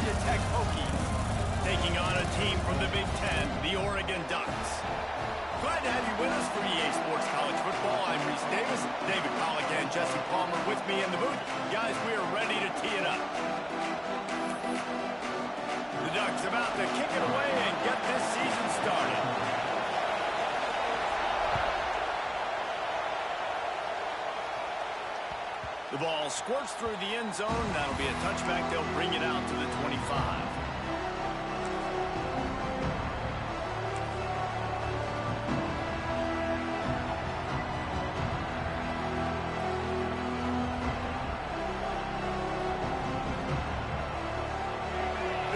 Virginia Tech Hokies, taking on a team from the Big Ten, the Oregon Ducks. Glad to have you with us for EA Sports College Football. I'm Reese Davis, David Pollack, and Jesse Palmer with me in the booth. Guys, we are ready to tee it up. The Ducks about to kick it away and get this season started. The ball squirts through the end zone. That'll be a touchback. They'll bring it out to the 25.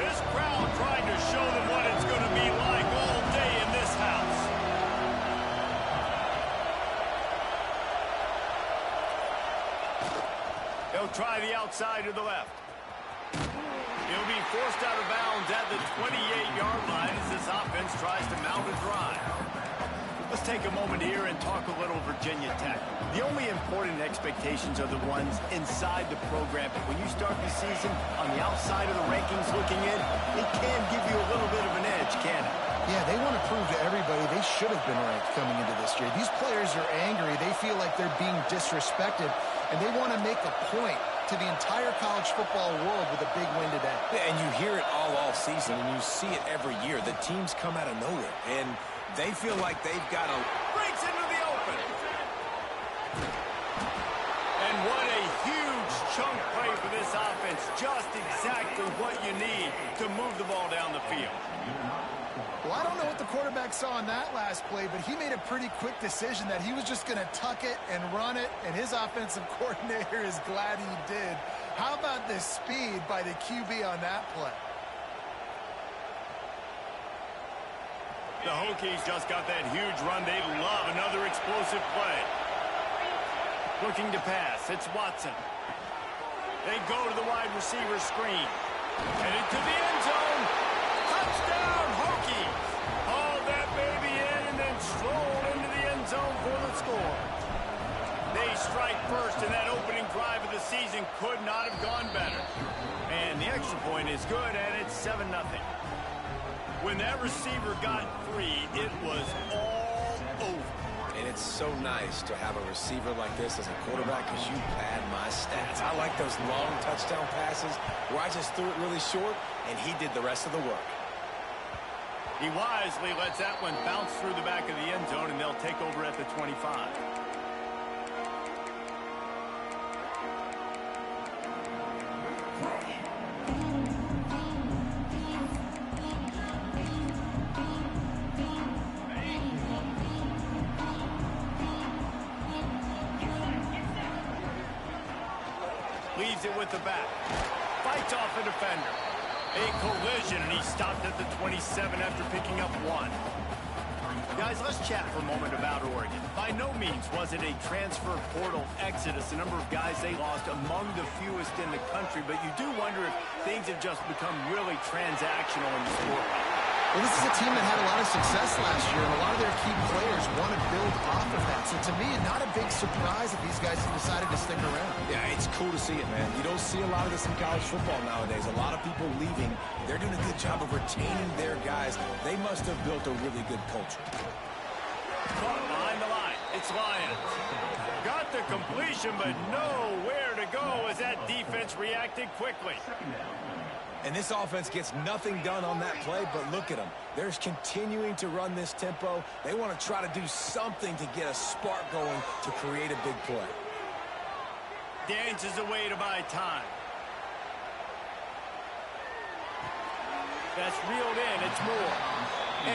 This crowd trying to show them what it's going to be like all day in this house. They'll try the outside to the left. He'll be forced out of bounds at the 28-yard line as this offense tries to mount a drive. Let's take a moment here and talk a little Virginia Tech. The only important expectations are the ones inside the program. But when you start the season on the outside of the rankings looking in, it can give you a little bit of an edge, can it? Yeah, they want to prove to everybody they should have been ranked coming into this year. These players are angry. They feel like they're being disrespected, and they want to make a point to the entire college football world with a big win today. Yeah, and you hear it all season, and you see it every year. The teams come out of nowhere, and they feel like they've got a... Breaks into the open. And what a huge chunk play for this offense. Just exactly what you need to move the ball down the field. Well, I don't know what the quarterback saw on that last play, but he made a pretty quick decision that he was just going to tuck it and run it, and his offensive coordinator is glad he did. How about the speed by the QB on that play? The Hokies just got that huge run. They love another explosive play. Looking to pass. It's Watson. They go to the wide receiver screen. Headed to the end zone. Touchdown, Hokies. Haul that baby in and then stroll into the end zone for the score. They strike first, and that opening drive of the season could not have gone better. And the extra point is good, and it's 7-0. When that receiver got free, it was all over. And it's so nice to have a receiver like this as a quarterback because you pad my stats. I like those long touchdown passes where I just threw it really short, and he did the rest of the work. He wisely lets that one bounce through the back of the end zone, and they'll take over at the 25. Leaves it with the back. Fights off a defender. A collision, and he stopped at the 27 after picking up 1. Guys, let's chat for a moment about Oregon. By no means was it a transfer portal exodus. The number of guys they lost among the fewest in the country, but you do wonder if things have just become really transactional in the sport. Well, this is a team that had a lot of success last year, and a lot of their key players want to build off of that. So to me, not a big surprise that these guys have decided to stick around. Yeah, it's cool to see it, man. You don't see a lot of this in college football nowadays. A lot of people leaving. They're doing a good job of retaining their guys. They must have built a really good culture. Caught behind the line. It's Lyons. Got the completion, but nowhere to go as that defense reacted quickly. And this offense gets nothing done on that play, but look at them. They're continuing to run this tempo. They want to try to do something to get a spark going to create a big play. Dances away to buy time. That's reeled in. It's Moore.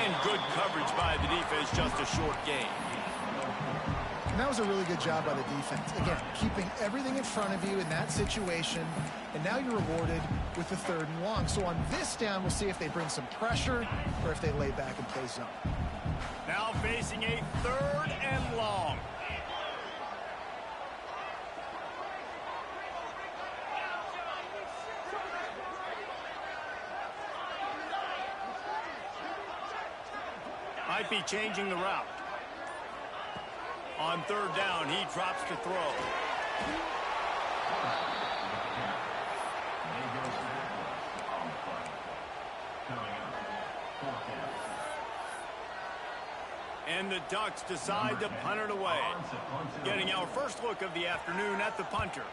And good coverage by the defense, just a short gain. And that was a really good job by the defense. Again, keeping everything in front of you in that situation, and now you're rewarded with the 3rd and long. So on this down, we'll see if they bring some pressure or if they lay back and play zone. Now facing a 3rd and long. Might be changing the route. On 3rd down, he drops to throw. And the Ducks decide to punt it away. Getting our first look of the afternoon at the punter.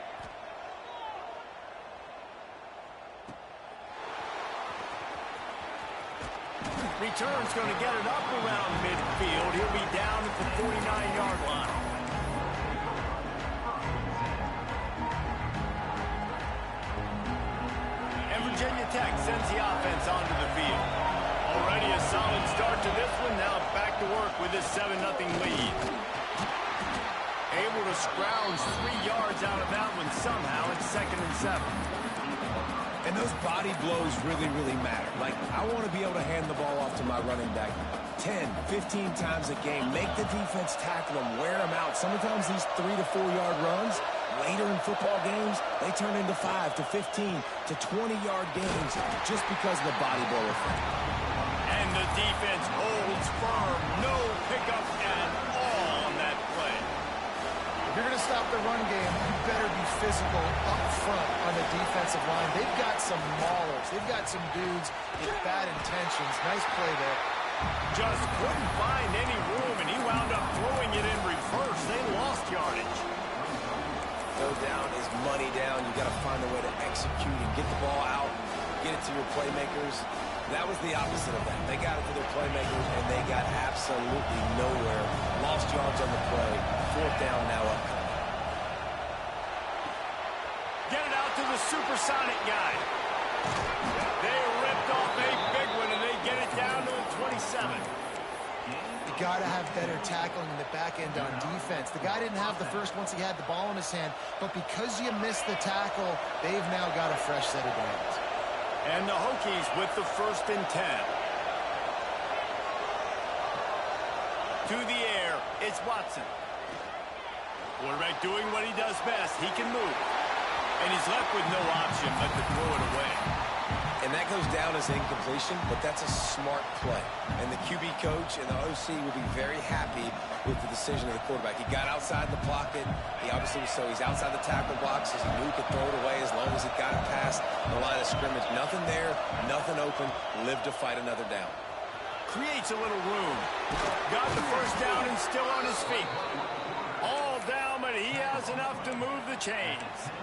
Return's going to get it up around midfield. He'll be down at the 49-yard line. And Virginia Tech sends the offense onto the field. Already a solid start to this one. Now back to work with this 7-0 lead. Able to scrounge 3 yards out of that one somehow. It's 2nd and 7. And those body blows really, really matter. Like, I want to be able to hand the ball off to my running back 10, 15 times a game. Make the defense tackle them, wear them out. Sometimes these 3 to 4 yard runs, later in football games, they turn into 5 to 15 to 20-yard games just because of the body blow effect. And the defense holds firm. No pickup at all on that play. If you're going to stop the run game, you better be physical up front on the defensive line. They've got some maulers. They've got some dudes with bad intentions. Nice play there. Just couldn't find any room, and he wound up throwing it in reverse. They lost yardage. Go down is money down. You got to find a way to execute and get the ball out, get it to your playmakers. That was the opposite of that. They got it to their playmakers, and they got absolutely nowhere. Lost yards on the play. 4th down now upcoming. Get it out to the supersonic guy. They ripped off a big one, and they get it down to the 27. You got to have better tackling in the back end on defense. The guy didn't have the first once he had the ball in his hand, but because you missed the tackle, they've now got a fresh set of downs. And the Hokies with the 1st and 10. To the air, it's Watson. Quarterback doing what he does best. He can move. And he's left with no option but to throw it away. And that goes down as incompletion, but that's a smart play. And the QB coach and the OC will be very happy with the decision of the quarterback. He got outside the pocket. He obviously was he's outside the tackle box, as he knew he could throw it away as long as he got it past the line of scrimmage. Nothing there, nothing open. Live to fight another down. Creates a little room. Got the 1st down and still on his feet. All down, but he has enough to move the chains.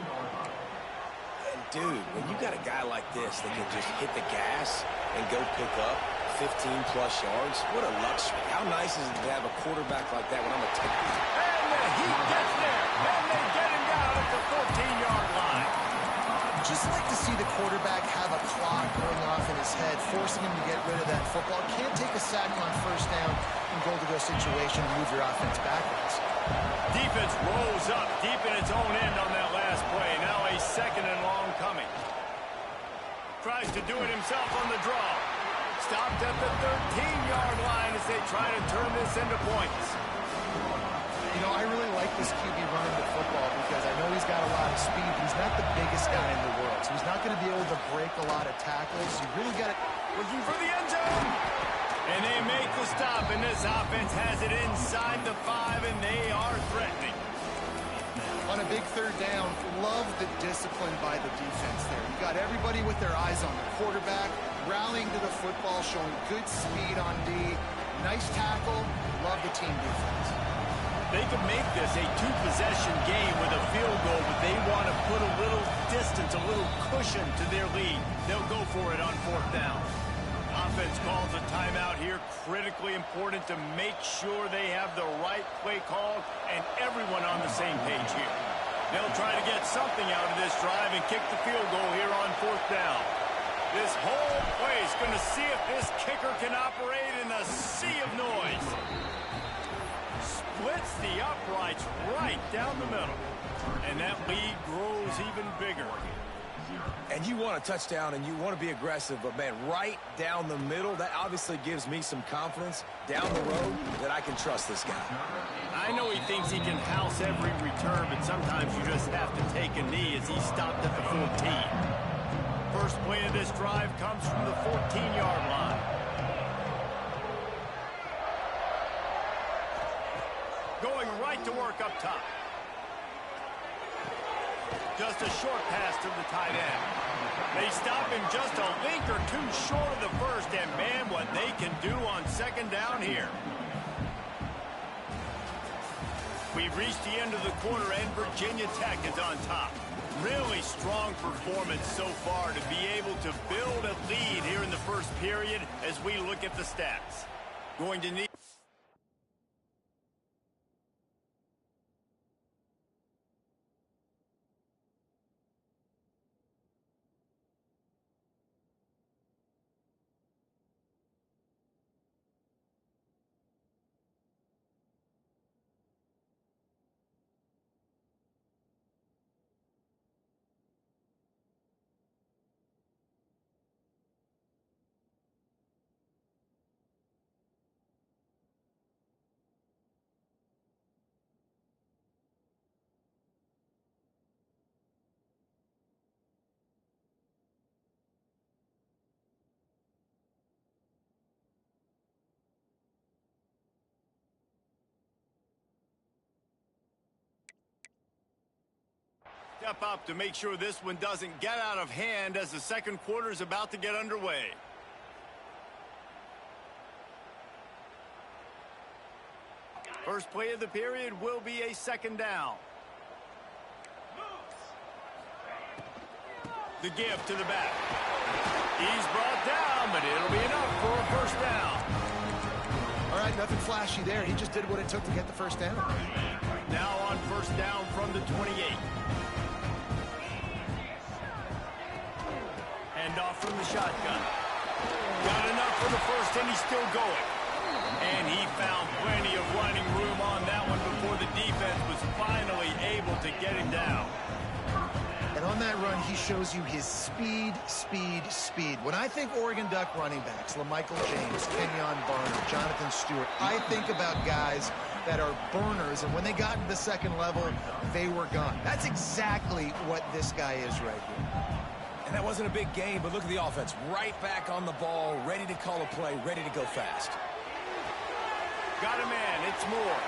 Dude, when you got a guy like this that can just hit the gas and go pick up 15-plus yards, what a luxury. How nice is it to have a quarterback like that when I'm a tight end? And the heat gets there. And they get him down at the 14-yard line. Just like to see the quarterback have a clock going off in his head, forcing him to get rid of that football. Can't take a sack on 1st down in goal-to-go situation and move your offense backwards. Defense rolls up deep in its own end on that last play. Now a 2nd and long coming. Tries to do it himself on the draw. Stopped at the 13-yard line as they try to turn this into points. You know, I really like this QB running the football because I know he's got a lot of speed, but he's not the biggest guy in the world. So he's not going to be able to break a lot of tackles. You really got to... Looking for the end zone. And they make the stop, and this offense has it inside the 5, and they are threatening. On a big 3rd down, love the discipline by the defense there. You got everybody with their eyes on the quarterback, rallying to the football, showing good speed on D. Nice tackle. Love the team defense. They could make this a 2-possession game with a field goal, but they want to put a little distance, a little cushion to their lead. They'll go for it on 4th down. Offense calls a timeout here. Critically important to make sure they have the right play call and everyone on the same page here. They'll try to get something out of this drive and kick the field goal here on 4th down. This whole play is going to see if this kicker can operate in a sea of noise. Splits the uprights right down the middle. And that lead grows even bigger. And you want a touchdown and you want to be aggressive, but, man, right down the middle, that obviously gives me some confidence down the road that I can trust this guy. I know he thinks he can house every return, but sometimes you just have to take a knee as he stopped at the 14. First play of this drive comes from the 14-yard line. Going right to work up top. Just a short pass to the tight end. They stop him just a link or two short of the first, and man, what they can do on 2nd down here. We've reached the end of the quarter, and Virginia Tech is on top. Really strong performance so far to be able to build a lead here in the first period as we look at the stats. Going to need... Step up to make sure this one doesn't get out of hand as the second quarter is about to get underway. First play of the period will be a second down. The give to the back. He's brought down, but it'll be enough for a first down. All right, nothing flashy there. He just did what it took to get the first down. Now on first down from the 28. Hand off from the shotgun. Got enough for the first, and he's still going. And he found plenty of running room on that one before the defense was finally able to get him down. And on that run, he shows you his speed, speed, speed. When I think Oregon Duck running backs, LaMichael James, Kenyon Barner, Jonathan Stewart, I think about guys that are burners, and when they got to the second level, they were gone. That's exactly what this guy is right here. And that wasn't a big game, but look at the offense. Right back on the ball, ready to call a play, ready to go fast. Got a man, it's Moore.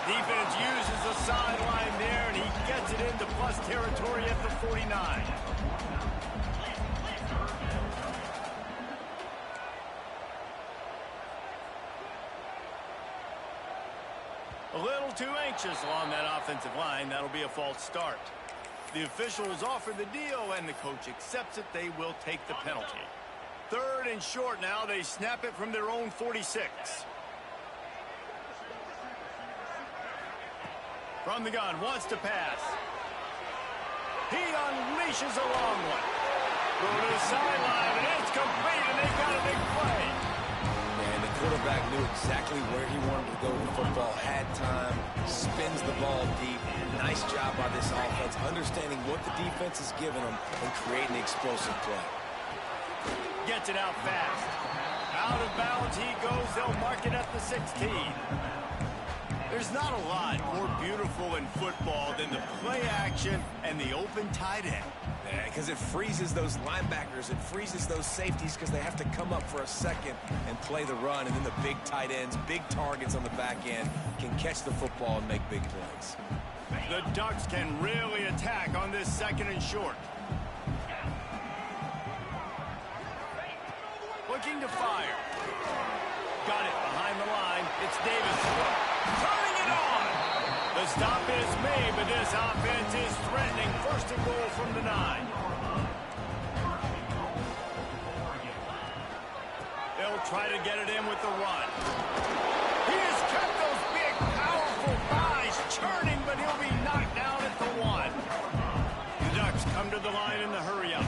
Defense uses the sideline there, and he gets it into plus territory at the 49. A little too anxious along that offensive line. That'll be a false start. The officials offer the deal, and the coach accepts it. They will take the penalty. Third and short now. They snap it from their own 46. From the gun, wants to pass. He unleashes a long one. Go to the sideline, and it's complete, and they've got a big play. And the quarterback knew exactly where he wanted to go with the football, had time, spins the ball deep. Nice job by this offense, understanding what the defense is giving them and creating the explosive play. Gets it out fast. Out of bounds he goes. They'll mark it at the 16. There's not a lot more beautiful in football than the play action and the open tight end. Yeah, because it freezes those linebackers. It freezes those safeties because they have to come up for a second and play the run. And then the big tight ends, big targets on the back end can catch the football and make big plays. The Ducks can really attack on this second and short. Looking to fire. Got it behind the line. It's Davis. Turning it on. The stop is made, but this offense is threatening. First and goal from the 9. They'll try to get it in with the run. He has kept those big, powerful thighs churning, but he'll be knocked down at the 1. The Ducks come to the line in the hurry-up.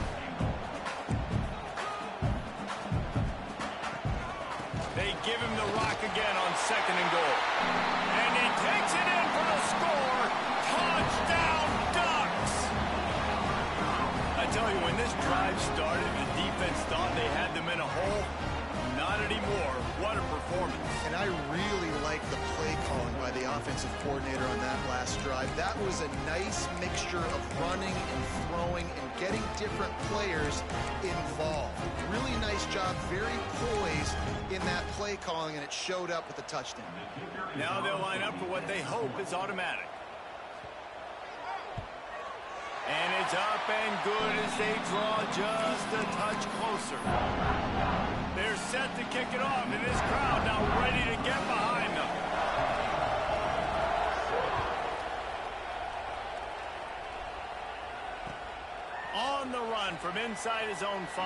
They give him the rock again on second and goal. And he takes it in for the score. Touchdown, Ducks! I tell you, when this drive started, the defense thought they had them in a hole. Not anymore. What a performance. And I really like the play calling by the offensive coordinator on that last drive. That was a nice mixture of running and throwing and getting different players involved. Really nice job, very poised in that play calling, and it showed up with the touchdown. Now they'll line up for what they hope is automatic. And it's up and good as they draw just a touch closer. They're set to kick it off, and this crowd now ready to get behind them. from inside his own 5.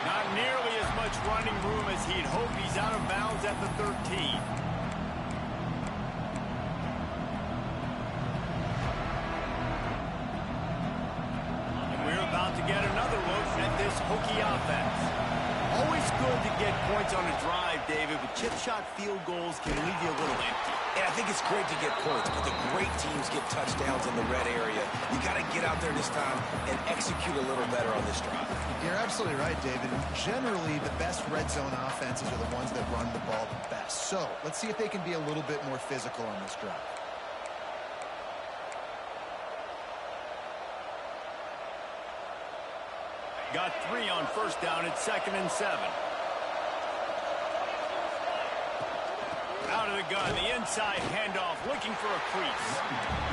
Not nearly as much running room as he'd hoped. He's out of bounds at the 13. About to get another look at this Hokie offense. Always good to get points on a drive, David, but chip shot field goals can leave you a little empty. Yeah, I think it's great to get points, but the great teams get touchdowns in the red area. You got to get out there this time and execute a little better on this drive. You're absolutely right, David. Generally, the best red zone offenses are the ones that run the ball the best. So let's see if they can be a little bit more physical on this drive. Got 3 on first down. It's 2nd and 7. Out of the gun, the inside handoff, looking for a crease.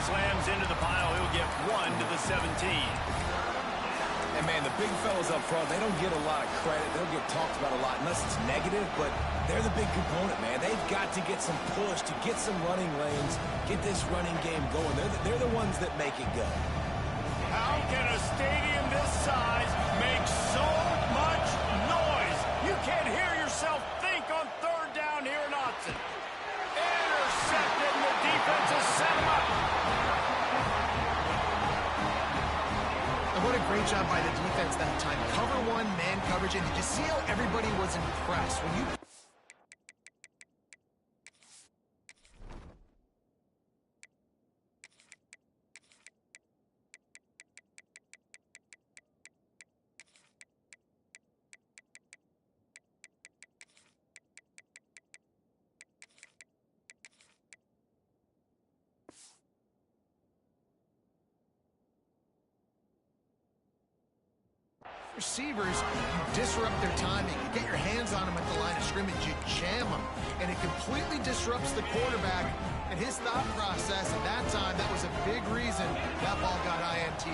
Slams into the pile. He'll get 1 to the 17. And, man, the big fellas up front, they don't get a lot of credit. They don't get talked about a lot unless it's negative, but they're the big component, man. They've got to get some push, to get some running lanes, get this running game going. They're the ones that make it go. How can a stadium this size make so much noise? You can't hear yourself think on 3rd down here in Autzen. Intercepted, and the defense has set him up. And what a great job by the defense that time. Cover 1, man coverage, and did you see how everybody was impressed? When you... Receivers, you disrupt their timing. You get your hands on them at the line of scrimmage. You jam them. And it completely disrupts the quarterback and his thought process. At that time, that was a big reason that ball got INT.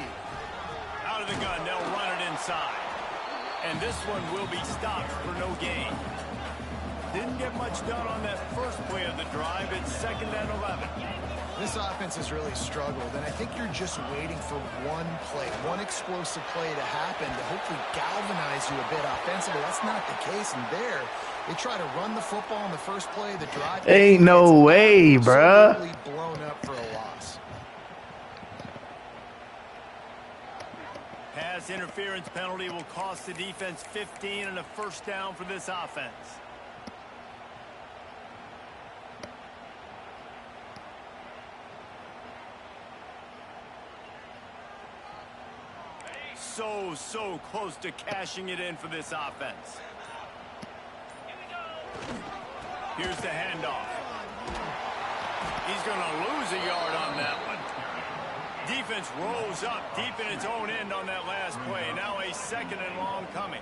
Out of the gun, they'll run it inside. And this one will be stopped for no gain. Didn't get much done on that first play of the drive. It's 2nd and 11. This offense has really struggled, and I think you're just waiting for one play, one explosive play to happen to hopefully galvanize you a bit offensively. That's not the case, and there, they try to run the football in the first play of the drive. Ain't no way, bruh. Blown up for a loss. Pass interference penalty will cost the defense 15 and a first down for this offense. So close to cashing it in for this offense. Here's the handoff. He's going to lose a yard on that one. Defense rose up deep in its own end on that last play. Now a 2nd and long coming.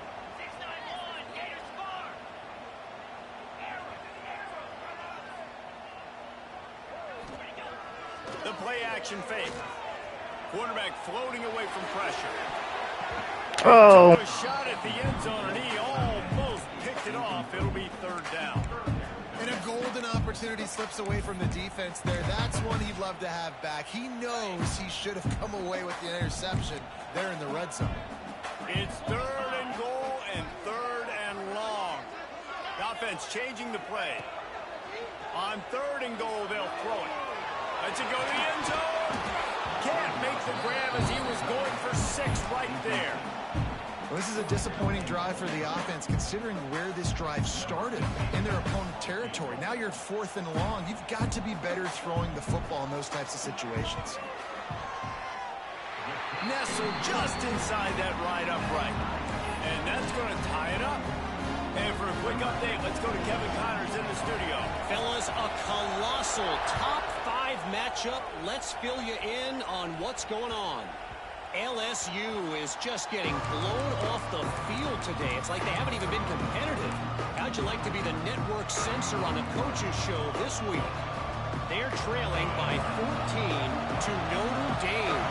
The play action fake. Quarterback floating away from pressure. Oh. A shot at the end zone, and he almost picked it off. It'll be 3rd down. And a golden opportunity slips away from the defense there. That's one he'd love to have back. He knows he should have come away with the interception there in the red zone. It's 3rd and goal and 3rd and long. The offense changing the play. On 3rd and goal, they'll throw it. Let's it go to the end zone. Can't make the grab as he was going for 6 right there. Well, this is a disappointing drive for the offense, considering where this drive started in their opponent territory. Now you're 4th and long. You've got to be better throwing the football in those types of situations. Nestled just inside that right upright. And that's going to tie it up. And for a quick update, let's go to Kevin Connors in the studio. Fellas, a colossal top 5 matchup. Let's fill you in on what's going on. LSU is just getting blown off the field today. It's like they haven't even been competitive. How'd you like to be the network censor on the coaches show this week? They're trailing by 14 to Notre Dame.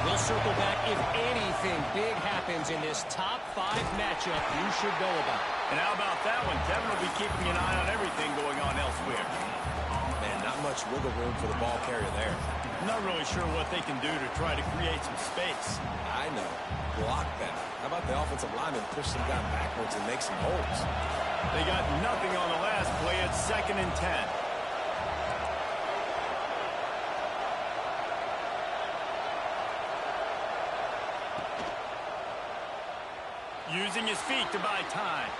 We'll circle back if anything big happens in this top 5 matchup you should know about. And how about that one? Kevin will be keeping an eye on everything going on elsewhere. Man, not much much wiggle room for the ball carrier there. I'm not really sure what they can do to try to create some space. I know. Block better. How about the offensive lineman push some guy backwards and make some holes? They got nothing on the last play. It's 2nd and 10. Using his feet to buy time.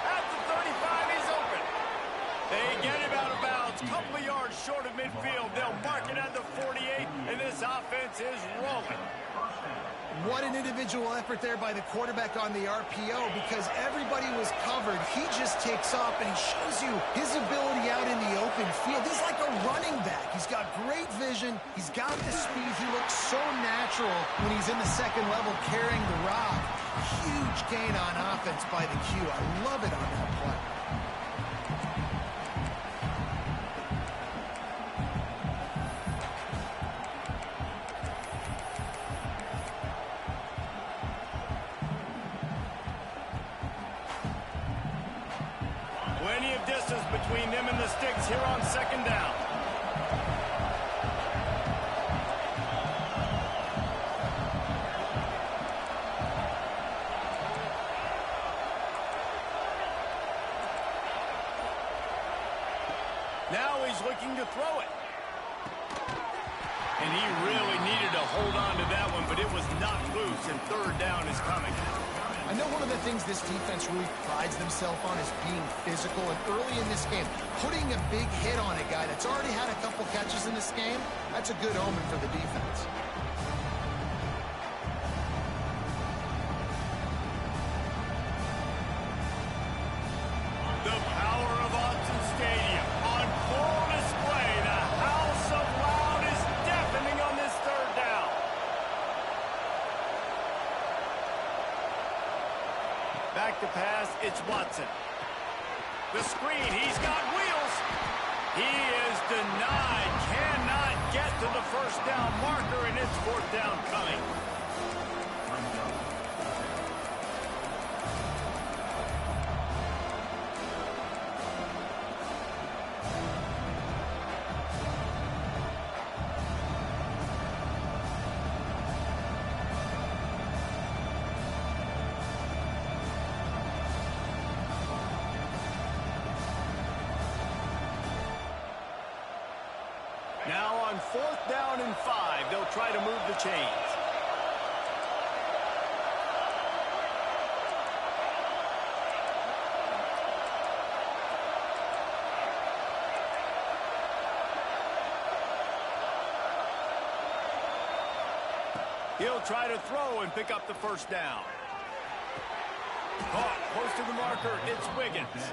At the 35, he's open. They get him out of bounds. Couple of yards short of midfield. They'll mark it at the 48, and this offense is rolling. What an individual effort there by the quarterback on the RPO, because everybody was covered. He just takes off, and he shows you his ability out in the open field. He's like a running back. He's got great vision. He's got the speed. He looks so natural when he's in the second level carrying the rock. Huge gain on offense by the Q. I love it on that play. Plenty of distance between them and the sticks here on 2nd down. Now he's looking to throw it. And he really needed to hold on to that one, but it was knocked loose, and 3rd down is coming. I know one of the things this defense really prides themselves on is being physical, and early in this game, putting a big hit on a guy that's already had a couple catches in this game, that's a good omen for the defense. The power of Autzen Stadium on full display. The house of loud is deafening on this 3rd down. Back to pass, it's Watson. The screen, he's got wheels. He is denied, cannot get to the 1st down marker, and it's 4th down coming. Now on 4th down and 5, they'll try to move the chains. He'll try to throw and pick up the 1st down. Caught close to the marker, it's Wiggins.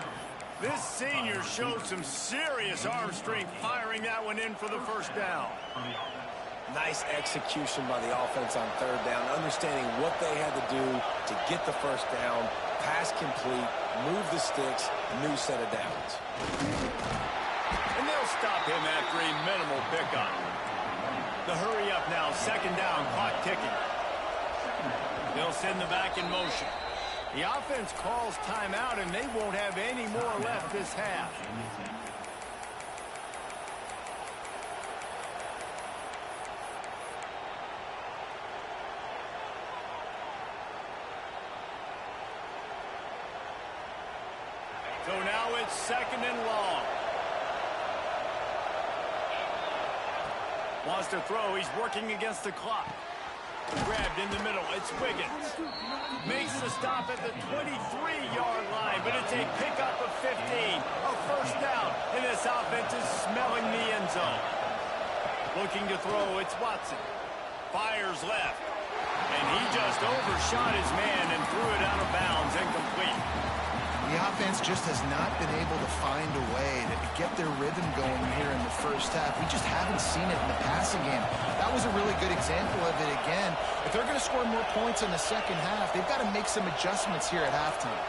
This senior showed some serious arm strength firing that one in for the 1st down. Nice execution by the offense on 3rd down, understanding what they had to do to get the 1st down, pass complete, move the sticks, new set of downs. And they'll stop him after a minimal pickup. The hurry up now, 2nd down, clock ticking. They'll send the back in motion. The offense calls timeout, and they won't have any more left this half. So now it's 2nd and long. Wants to throw. He's working against the clock. Grabbed in the middle. It's Wiggins. Makes the stop at the 23-yard line, but it's a pickup of 15. A 1st down, and this offense is smelling the end zone. Looking to throw, it's Watson. Fires left. And he just overshot his man and threw it out of bounds, incomplete. The offense just has not been able to find a way to get their rhythm going here in the 1st half. We just haven't seen it in the passing game. That was a really good example of it again. If they're going to score more points in the 2nd half, they've got to make some adjustments here at halftime.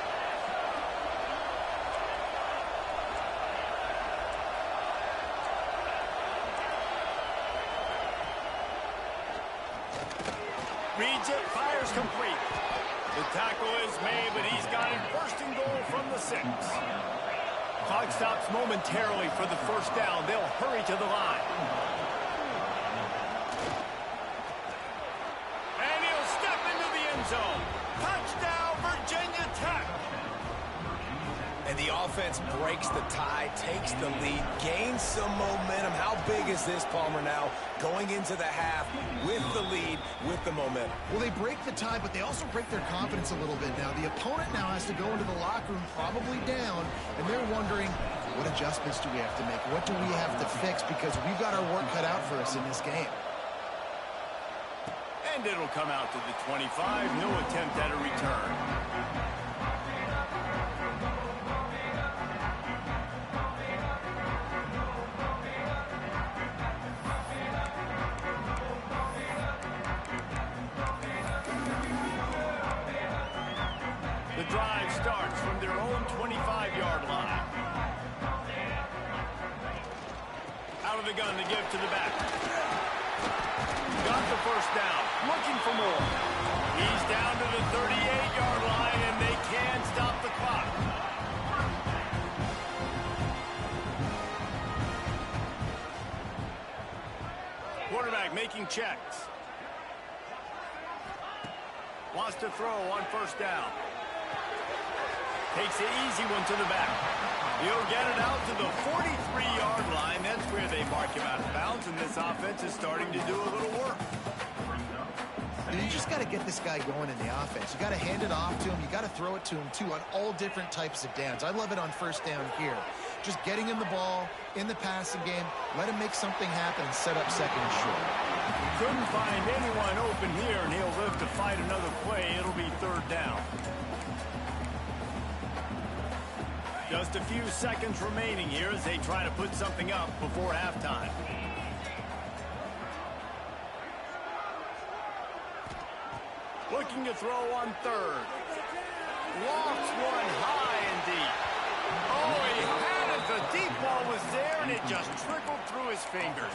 Reads it, fires complete. The tackle is made, but he's got it 1st and goal from the 6. Clock stops momentarily for the first down. They'll hurry to the line. And he'll step into the end zone. Touchdown, Virginia Tech. And the offense breaks the tie, takes the lead, gains some momentum. How big is this, Palmer, now? Going into the half with the lead, with the momentum. Well, they break the tie, but they also break their confidence a little bit now. The opponent now has to go into the locker room probably down, and they're wondering, what adjustments do we have to make? What do we have to fix? Because we've got our work cut out for us in this game. And it'll come out to the 25. No attempt at a return. The drive starts from their own 25-yard line. Out of the gun to give to the back. Got the first down. Looking for more. He's down to the 38-yard line, and they can stop the clock. Quarterback making checks. Wants to throw on first down. Takes the easy one to the back. He'll get it out to the 43-yard line. That's where they mark him out of bounds, and this offense is starting to do a little work. You just got to get this guy going in the offense. You got to hand it off to him. You got to throw it to him, too, on all different types of downs. I love it on first down here. Just getting him the ball in the passing game. Let him make something happen and set up second and short. Couldn't find anyone open here, and he'll live to fight another play. It'll be third down. Just a few seconds remaining here as they try to put something up before halftime. Looking to throw on third. Lofts one high and deep. Oh, he had it. The deep ball was there, and it just trickled through his fingers.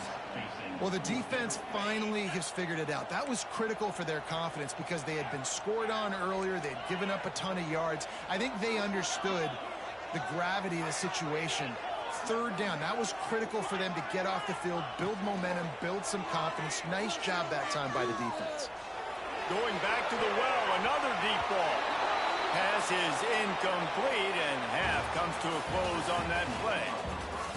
Well, the defense finally has figured it out. That was critical for their confidence because they had been scored on earlier. They'd given up a ton of yards. I think they understood the gravity of the situation. Third down, that was critical for them to get off the field, build momentum, build some confidence. Nice job that time by the defense. Going back to the well, another deep ball. Pass is incomplete, and half comes to a close on that play.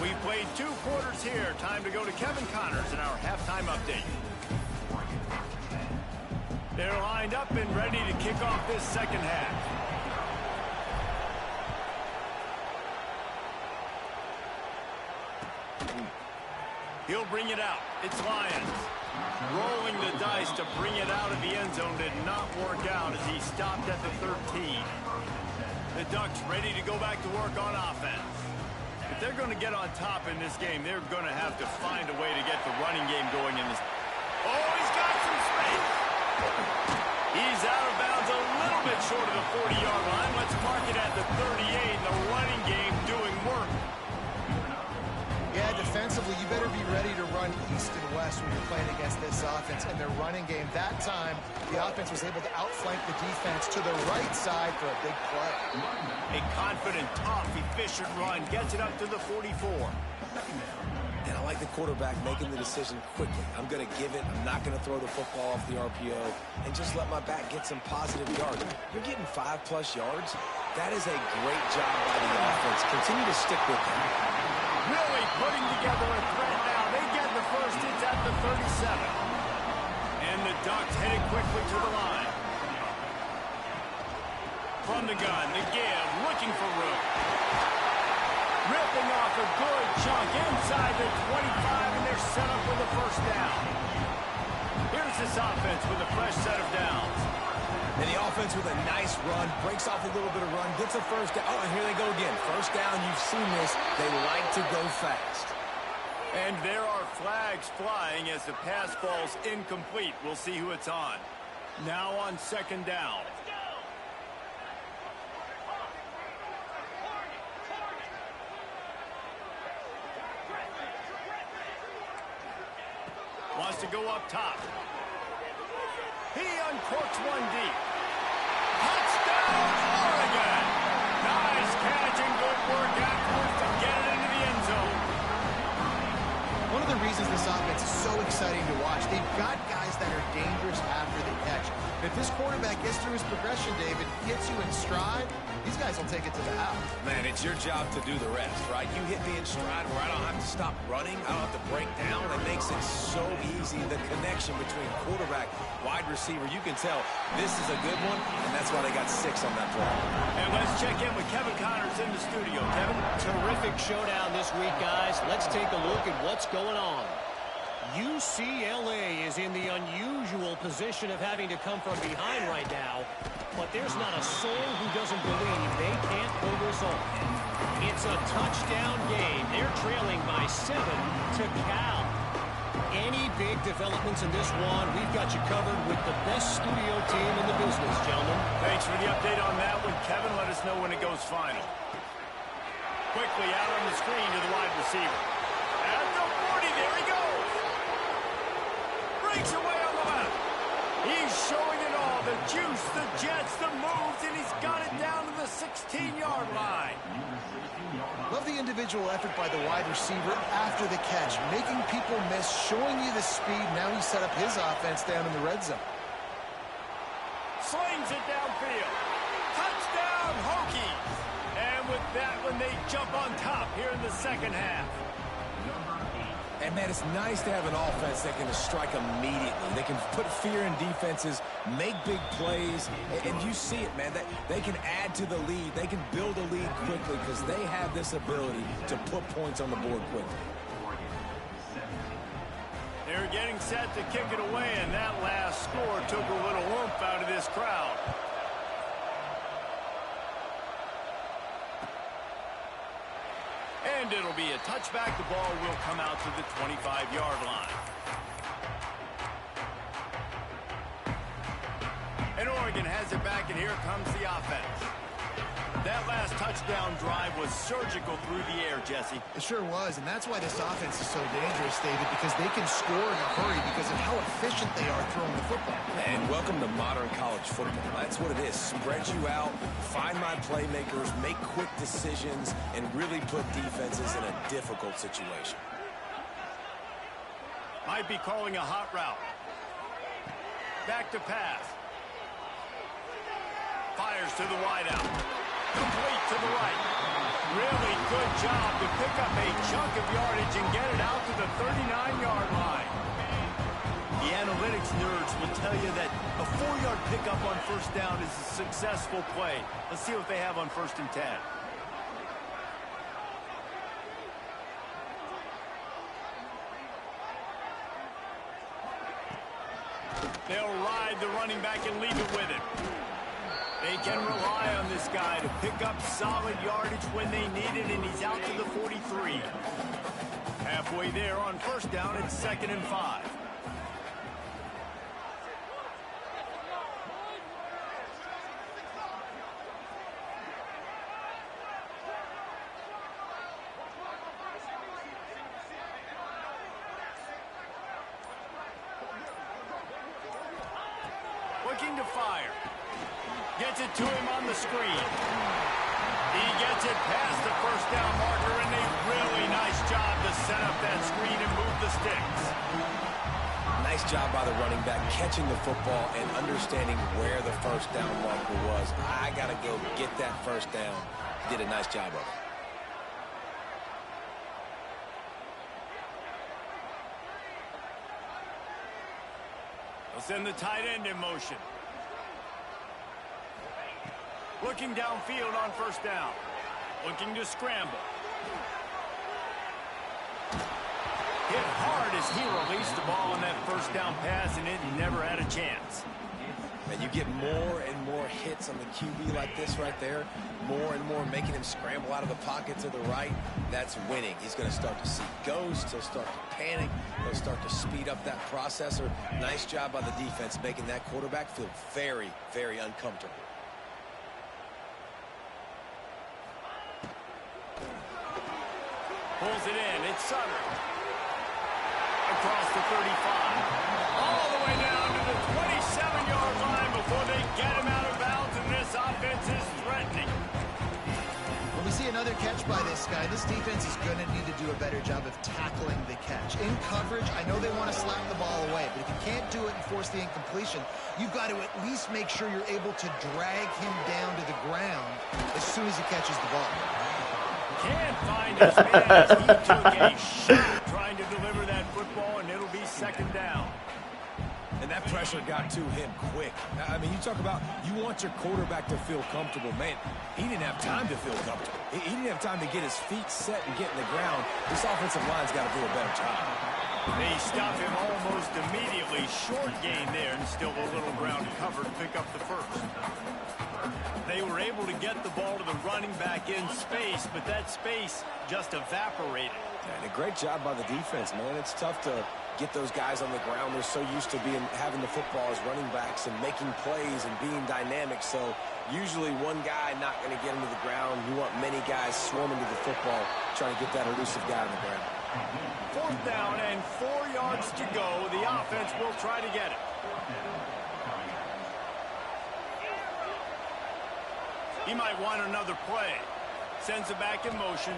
We played 2 quarters here. Time to go to Kevin Connors in our halftime update. They're lined up and ready to kick off this second half. He'll bring it out. It's Lions. Rolling the dice to bring it out of the end zone did not work out as he stopped at the 13. The Ducks ready to go back to work on offense. If they're going to get on top in this game, they're going to have to find a way to get the running game going in this. Oh, he's got some space. He's out of bounds a little bit short of the 40-yard line. Let's mark it at the 38. The running game doing work. Yeah, defensively, you better be ready to run east and west when you're playing against this offense and their running game. That time, the offense was able to outflank the defense to the right side for a big play. A confident, tough, efficient run gets it up to the 44. And I like the quarterback making the decision quickly. I'm going to give it. I'm not going to throw the football off the RPO and just let my back get some positive yards. You're getting 5+ yards. That is a great job by the offense. Continue to stick with them. Really putting together a threat now. They get the first. It's at the 37. And the Ducks headed quickly to the line. From the gun, the give, looking for room. Ripping off a good chunk inside the 25, and they're set up with a first down. Here's this offense with a fresh set of downs. And the offense with a nice run, breaks off a little bit of run, gets a first down. Oh, and here they go again. First down, you've seen this. They like to go fast. And there are flags flying as the pass ball's incomplete. We'll see who it's on. Now on second down. Wants to go up top. He uncorks one deep. Touchdown, Oregon! Nice catch and good work afterwards to of the reasons this offense is so exciting to watch. They've got guys that are dangerous after the catch. If this quarterback gets through his progression, David, gets you in stride, these guys will take it to the house. Man, it's your job to do the rest, right? You hit me in stride where I don't have to stop running. I don't have to break down. It makes it so easy. The connection between quarterback, wide receiver, you can tell this is a good one, and that's why they got 6 on that play. And let's check in with Kevin Connors in the studio. Kevin? Terrific showdown this week, guys. Let's take a look at what's going on. UCLA is in the unusual position of having to come from behind right now, but there's not a soul who doesn't believe they can't pull this off. It's a touchdown game. They're trailing by 7 to Cal. Any big developments in this one, we've got you covered with the best studio team in the business, gentlemen. Thanks for the update on that one, Kevin. Let us know when it goes final. Quickly out on the screen to the wide receiver. At the 40, there he goes. Breaks away on the left. He's showing it all. The juice, the jets, the moves, and he's got it down to the 16-yard line. Love the individual effort by the wide receiver after the catch, making people miss, showing you the speed. Now he set up his offense down in the red zone. Slings it downfield. Touchdown, Hokies. And with that one, they jump on top here in the second half. And, man, it's nice to have an offense that can strike immediately. They can put fear in defenses, make big plays, and you see it, man. They can add to the lead. They can build a lead quickly because they have this ability to put points on the board quickly. They're getting set to kick it away, and that last score took a little oomph out of this crowd. And it'll be a touchback. The ball will come out to the 25-yard line. And Oregon has it back, and here comes the offense. That last touchdown drive was surgical through the air, Jesse. It sure was, and that's why this offense is so dangerous, David, because they can score in a hurry because of how efficient they are throwing the football. And welcome to modern college football. That's what it is. Spread you out, find my playmakers, make quick decisions, and really put defenses in a difficult situation. Might be calling a hot route. Back to pass. Fires to the wideout. Complete to the right. Really good job to pick up a chunk of yardage and get it out to the 39-yard line. The analytics nerds will tell you that a 4-yard pickup on first down is a successful play. Let's see what they have on 1st and 10. They'll ride the running back and leave it with him. They can rely on this guy to pick up solid yardage when they need it, and he's out to the 43. Halfway there on 1st down, it's 2nd and 5. Looking to fire. Gets it to him on the screen. He gets it past the 1st down marker, and a really nice job to set up that screen and move the sticks. Nice job by the running back, catching the football and understanding where the 1st down marker was. I got to go get that 1st down. He did a nice job of it. They'll send the tight end in motion. Looking downfield on 1st down. Looking to scramble. Hit hard as he released the ball on that 1st down pass, and it never had a chance. And you get more and more hits on the QB like this right there. More and more making him scramble out of the pocket to the right. That's winning. He's going to start to see ghosts. He'll start to panic. He'll start to speed up that processor. Nice job by the defense making that quarterback feel very, very uncomfortable. Pulls it in. It's Sutter. Across the 35. All the way down to the 27-yard line before they get him out of bounds, and this offense is threatening. When we see another catch by this guy. This defense is going to need to do a better job of tackling the catch. In coverage, I know they want to slap the ball away, but if you can't do it and force the incompletion, you've got to at least make sure you're able to drag him down to the ground as soon as he catches the ball. Can't find his man as he took a shot trying to deliver that football, and it'll be second down. And that pressure got to him quick. I mean, you talk about you want your quarterback to feel comfortable. Man, he didn't have time to feel comfortable. He didn't have time to get his feet set and get in the ground. This offensive line's got to do a better job. They stop him almost immediately. Short gain there, and still a little ground cover to pick up the first. They were able to get the ball to the running back in space, but that space just evaporated. And a great job by the defense, man. It's tough to get those guys on the ground. They're so used to having the football as running backs and making plays and being dynamic. So usually one guy not going to get him to the ground. You want many guys swarming to the football, trying to get that elusive guy on the ground. Fourth down and 4 yards to go. The offense will try to get it. He might want another play. Sends it back in motion.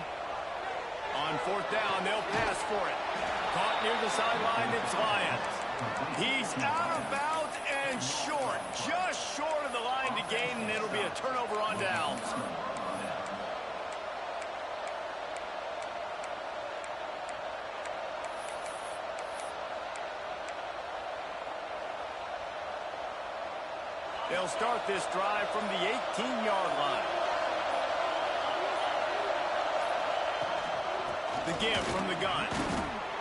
On fourth down, they'll pass for it. Caught near the sideline, it's Lions. He's out of bounds and short. Just short of the line to gain, and it'll be a turnover on downs. They'll start this drive from the 18-yard line. The give from the gun.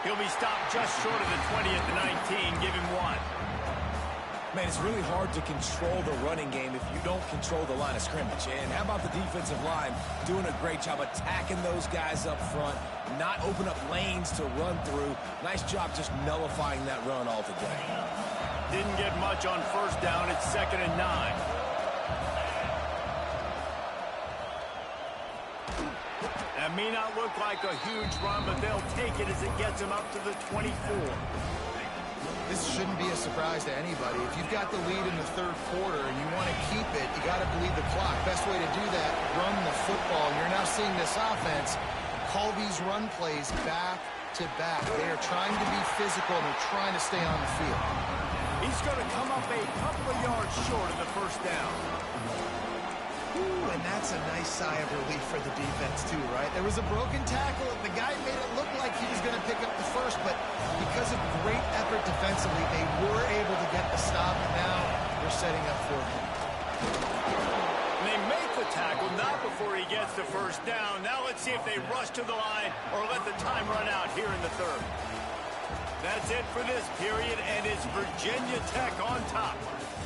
He'll be stopped just short of the 20 at the 19. Give him 1. Man, it's really hard to control the running game if you don't control the line of scrimmage. And how about the defensive line doing a great job attacking those guys up front, not open up lanes to run through. Nice job just nullifying that run altogether. Didn't get much on first down. It's 2nd and 9. That may not look like a huge run, but they'll take it as it gets them up to the 24. This shouldn't be a surprise to anybody. If you've got the lead in the third quarter and you want to keep it, you got to bleed the clock. Best way to do that, run the football. You're now seeing this offense call these run plays back to back. They are trying to be physical, and they're trying to stay on the field. He's going to come up a couple of yards short of the first down. Ooh, and that's a nice sigh of relief for the defense, too, right? There was a broken tackle. The guy made it look like he was going to pick up the first, but because of great effort defensively, they were able to get the stop, and now they're setting up for him. They make the tackle, not before he gets the first down. Now let's see if they rush to the line or let the time run out here in the third. That's it for this period, and it's Virginia Tech on top.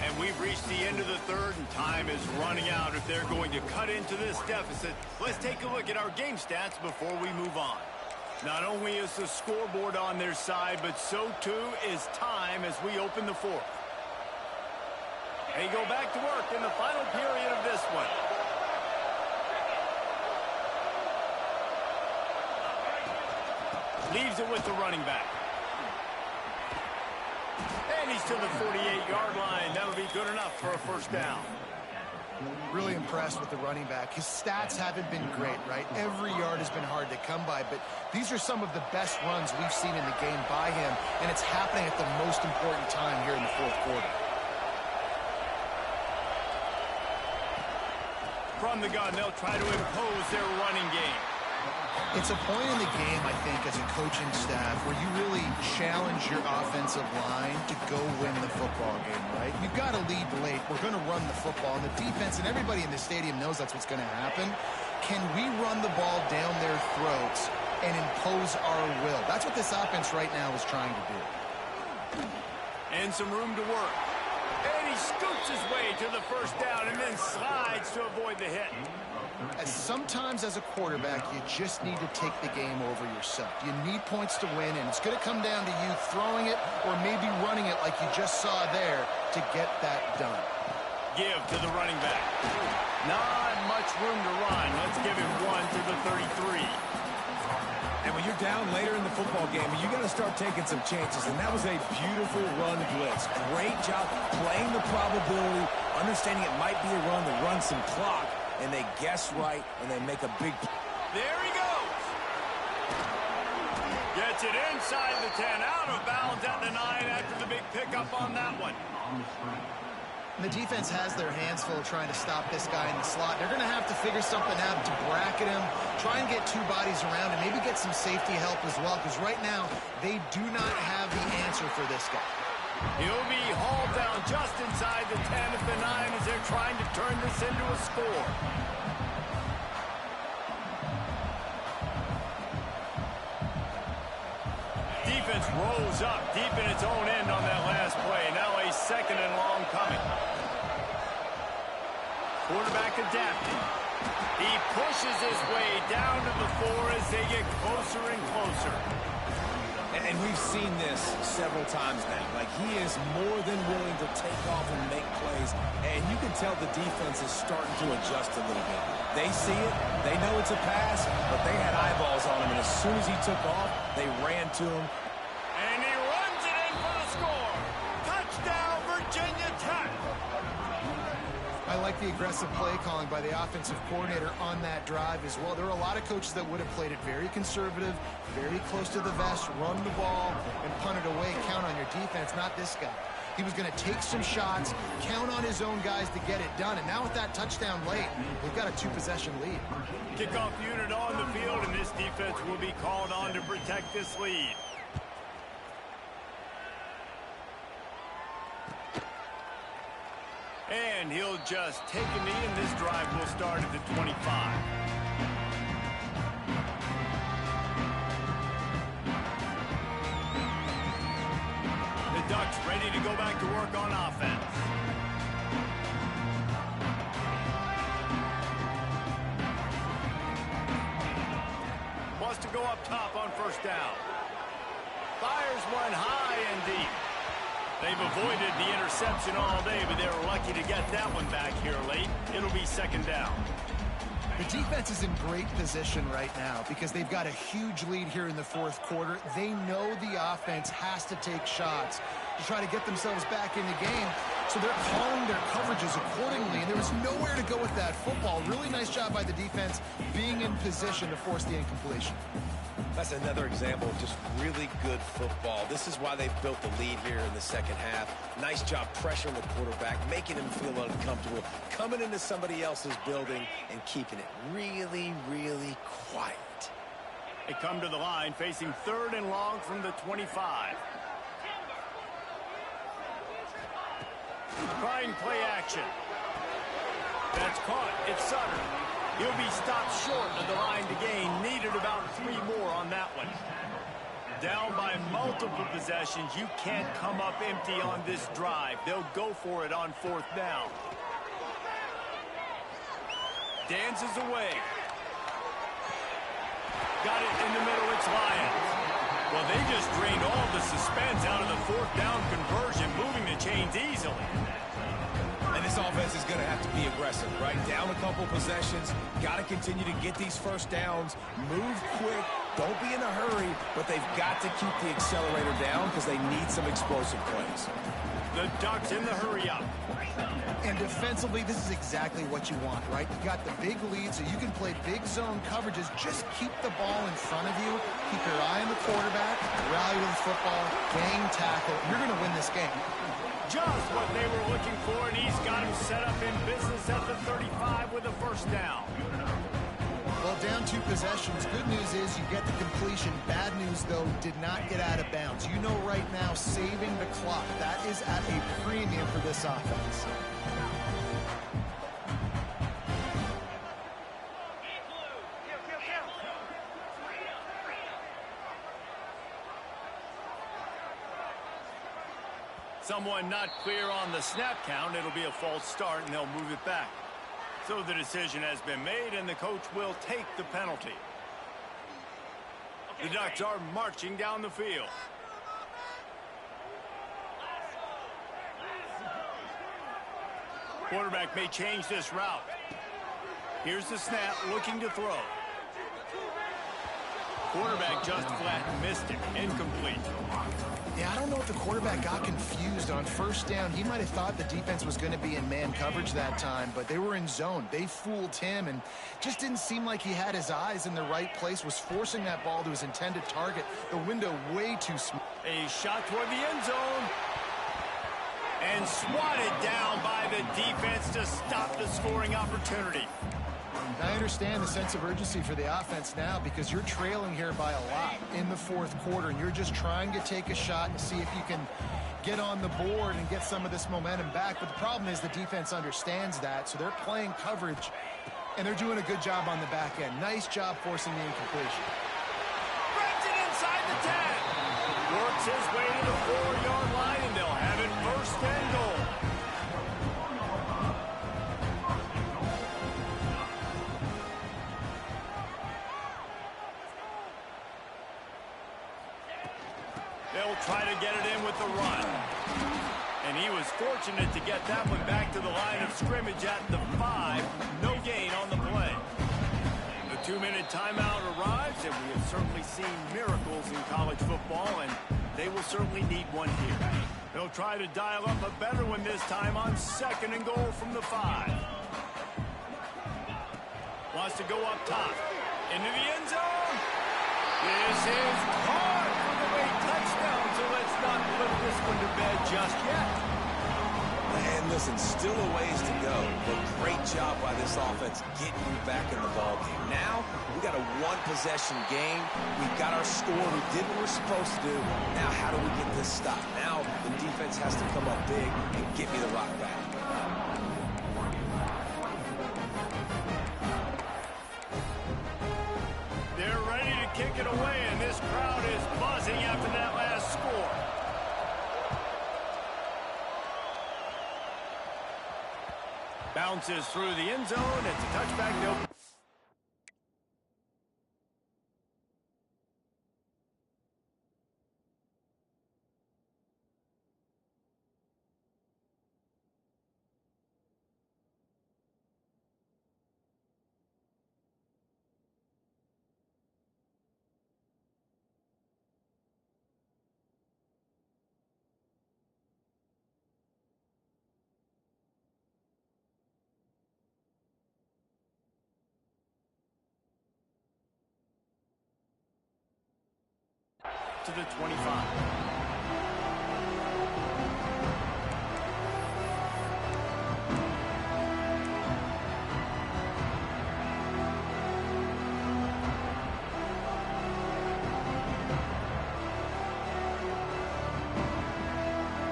And we've reached the end of the third, and time is running out if they're going to cut into this deficit. Let's take a look at our game stats before we move on. Not only is the scoreboard on their side, but so too is time as we open the fourth. They go back to work in the final period of this one. Leaves it with the running back. And he's to the 48-yard line. That'll be good enough for a first down. Really impressed with the running back. His stats haven't been great, right? Every yard has been hard to come by, but these are some of the best runs we've seen in the game by him, and it's happening at the most important time here in the fourth quarter. From the gun, they'll try to impose their running game. It's a point in the game, I think, as a coaching staff where you really challenge your offensive line to go win the football game, right? You've got to lead late. We're going to run the football, and the defense and everybody in the stadium knows that's what's going to happen. Can we run the ball down their throats and impose our will? That's what this offense right now is trying to do. And some room to work. And he scoots his way to the first down and then slides to avoid the hit. Sometimes as a quarterback, you just need to take the game over yourself. You need points to win, and it's going to come down to you throwing it or maybe running it like you just saw there to get that done. Give to the running back. Not much room to run. Let's give him 1 to the 33. And when you're down later in the football game, you got to start taking some chances, and that was a beautiful run blitz. Great job playing the probability, understanding it might be a run to run some clock, and they guess right, and they make a big There he goes. Gets it inside the 10, out of bounds at the 9 after the big pickup on that one. The defense has their hands full trying to stop this guy in the slot. They're going to have to figure something out to bracket him, try and get two bodies around him, maybe get some safety help as well, because right now they do not have the answer for this guy. He'll be hauled down just inside the 10 at the 9 as they're trying to turn this into a score. Defense rose up deep in its own end on that last play. Now a 2nd and long coming. Quarterback adapting. He pushes his way down to the 4 as they get closer and closer. And we've seen this several times now. Like, he is more than willing to take off and make plays. And you can tell the defense is starting to adjust a little bit. They see it. They know it's a pass, but they had eyeballs on him. And as soon as he took off, they ran to him. And he runs it in for the score. Touchdown, Virginia Tech. I like the aggressive play calling by the offensive coordinator on that drive as well. There are a lot of coaches that would have played it very conservative, very close to the vest, run the ball, and punt it away. Count on your defense, not this guy. He was going to take some shots, count on his own guys to get it done. And now with that touchdown late, they've got a 2-possession lead. Kickoff unit on the field, and this defense will be called on to protect this lead. And he'll just take a knee, and this drive will start at the 25. The Ducks ready to go back to work on offense. Wants to go up top on 1st down. Fires one high and deep. They've avoided the interception all day, but they were lucky to get that one back here late. It'll be 2nd down. The defense is in great position right now because they've got a huge lead here in the 4th quarter. They know the offense has to take shots to try to get themselves back in the game. So they're calling their coverages accordingly, and there was nowhere to go with that football. Really nice job by the defense being in position to force the incompletion. That's another example of just really good football. This is why they've built the lead here in the 2nd half. Nice job pressuring the quarterback, making him feel uncomfortable, coming into somebody else's building and keeping it really, really quiet. They come to the line facing 3rd and long from the 25. Trying play action. That's caught. It's Sutter. He'll be stopped short of the line to gain. Needed about 3 more on that one. Down by multiple possessions. You can't come up empty on this drive. They'll go for it on 4th down. Dances away. Got it in the middle. It's Lions. Well, they just drained all the suspense out of the 4th down conversion, moving the chains easily. And this offense is going to have to be aggressive, right? Down a couple possessions. Got to continue to get these 1st downs. Move quick. Don't be in a hurry. But they've got to keep the accelerator down because they need some explosive plays. The Ducks in the hurry up. And defensively, this is exactly what you want, right? You got the big lead, so you can play big zone coverages. Just keep the ball in front of you. Keep your eye on the quarterback. Rally to the football. Gang tackle. You're going to win this game. Just what they were looking for, and he's got him set up in business at the 35 with a 1st down. Well, down 2 possessions. Good news is you get the completion. Bad news, though, did not get out of bounds. You know right now, saving the clock. That is at a premium for this offense. Someone not clear on the snap count. It'll be a false start, and they'll move it back. So the decision has been made, and the coach will take the penalty. The Ducks are marching down the field. Quarterback may change this route. Here's the snap, looking to throw. Quarterback just flat missed it. Incomplete. Yeah, I don't know if the quarterback got confused on first down. He might have thought the defense was going to be in man coverage that time, but they were in zone. They fooled him and just didn't seem like he had his eyes in the right place, was forcing that ball to his intended target. The window way too small. A shot toward the end zone. And swatted down by the defense to stop the scoring opportunity. I understand the sense of urgency for the offense now because you're trailing here by a lot in the fourth quarter, and you're just trying to take a shot and see if you can get on the board and get some of this momentum back. But the problem is the defense understands that, so they're playing coverage, and they're doing a good job on the back end. Nice job forcing the incompletion. Grabs it inside the 10. Works his way to the 4-yard line, and they'll have it first and goal. They'll try to get it in with the run. And he was fortunate to get that one back to the line of scrimmage at the 5. No gain on the play. The 2-minute timeout arrives, and we have certainly seen miracles in college football, and they will certainly need one here. They'll try to dial up a better one this time on 2nd and goal from the 5. Wants to go up top. Into the end zone. This is caught for the late touchdown, so let's not put this one to bed just yet. And listen, still a ways to go, but great job by this offense getting you back in the ballgame. Now, we got a one-possession game. We've got our score. We did what we're supposed to do. Now, how do we get this stopped? Now, the defense has to come up big and get me the rock back. They're ready to kick it away, and this crowd is buzzing after that last score. Bounces through the end zone. It's a touchback. To the 25.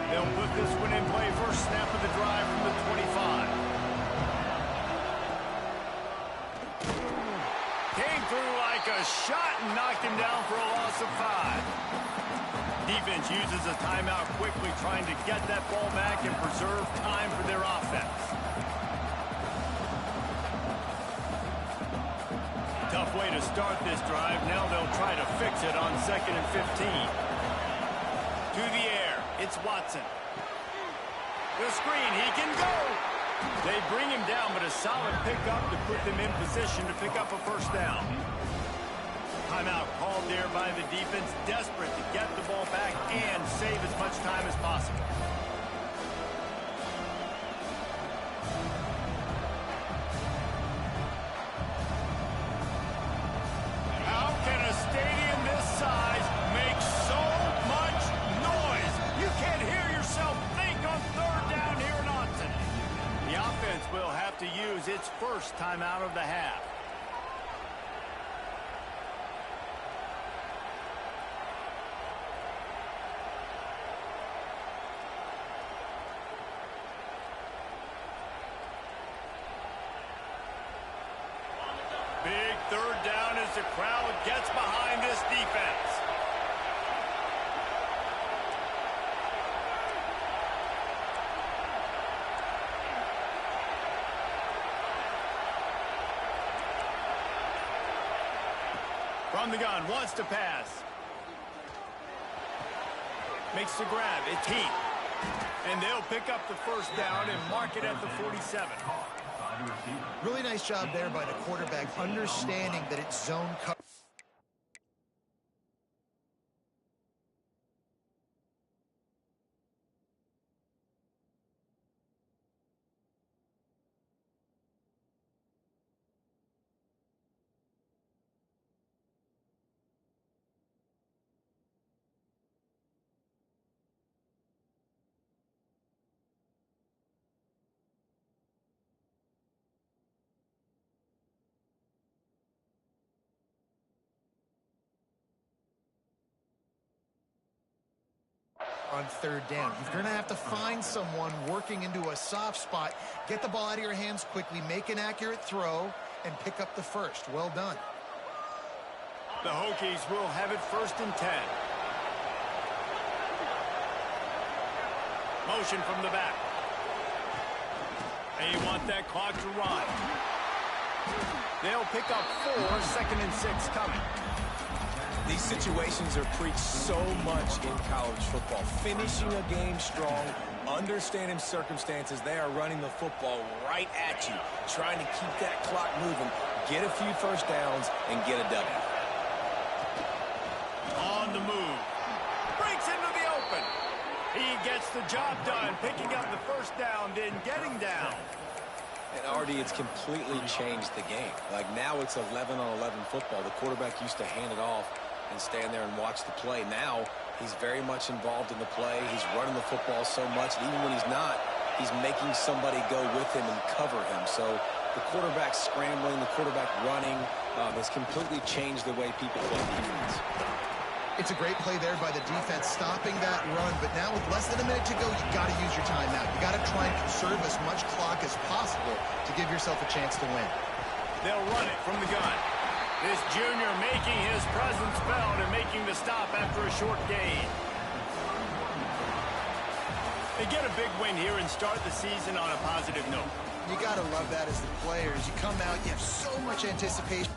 They'll put this one in play. First snap of the drive from the 25. Came through like a shot and knocked him down for a loss of 5. Defense uses a timeout quickly, trying to get that ball back and preserve time for their offense. Tough way to start this drive. Now they'll try to fix it on 2nd and 15. To the air. It's Watson. The screen. He can go. They bring him down, but a solid pickup to put them in position to pick up a first down. Timeout called there by the defense, desperate to get the ball back and save as much time as possible. How can a stadium this size make so much noise? You can't hear yourself think on 3rd down here in Austin. The offense will have to use its first timeout of the half. Big 3rd down as the crowd gets behind this defense. From the gun, wants to pass. Makes the grab. It's Heat. And they'll pick up the first down and mark it at the 47. Really nice job there by the quarterback, understanding that it's zone coverage. on third down. You're going to have to find someone working into a soft spot, get the ball out of your hands quickly, make an accurate throw, and pick up the first. Well done. The Hokies will have it 1st and 10. Motion from the back. They want that clock to run. They'll pick up 4, 2nd and 6 coming. These situations are preached so much in college football. Finishing a game strong, understanding circumstances. They are running the football right at you, trying to keep that clock moving, get a few first downs, and get a W. On the move. Breaks into the open. He gets the job done, picking up the first down, then getting down. And Artie, it's completely changed the game. Like now it's 11-on-11 football. The quarterback used to hand it off and stand there and watch the play. Now he's very much involved in the play. He's running the football so much. And even when he's not, he's making somebody go with him and cover him. So the quarterback scrambling, the quarterback running has completely changed the way people play defense. It's a great play there by the defense, stopping that run. But now with less than a minute to go, you got to use your timeout. You got to try and conserve as much clock as possible to give yourself a chance to win. They'll run it from the gun. This junior making his presence felt and making the stop after a short gain. They get a big win here and start the season on a positive note. You got to love that as the players. You come out, you have so much anticipation.